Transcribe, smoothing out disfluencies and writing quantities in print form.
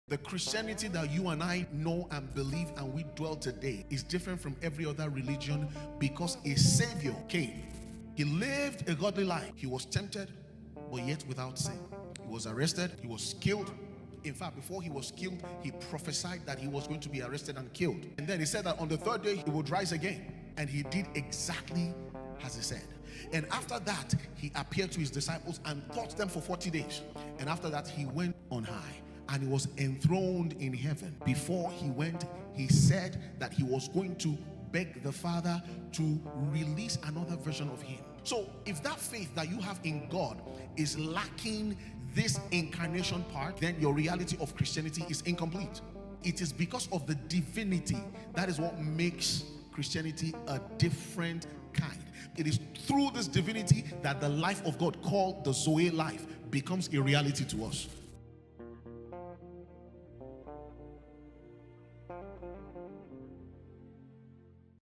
The Christianity that you and I know and believe and we dwell today is different from every other religion because a Savior came. He lived a godly life. He was tempted, but yet without sin. He was arrested. He was killed. In fact, before he was killed, he prophesied that he was going to be arrested and killed. And then he said that on the third day, he would rise again. And he did exactly as he said. And after that, he appeared to his disciples and taught them for 40 days. And after that, he went on high. And he was enthroned in heaven. Before he went, he said that he was going to beg the Father to release another version of him. So if that faith that you have in God is lacking this incarnation part, then your reality of Christianity is incomplete. It is because of the divinity that is what makes Christianity a different kind. It is through this divinity that the life of God, called the Zoe life, becomes a reality to us.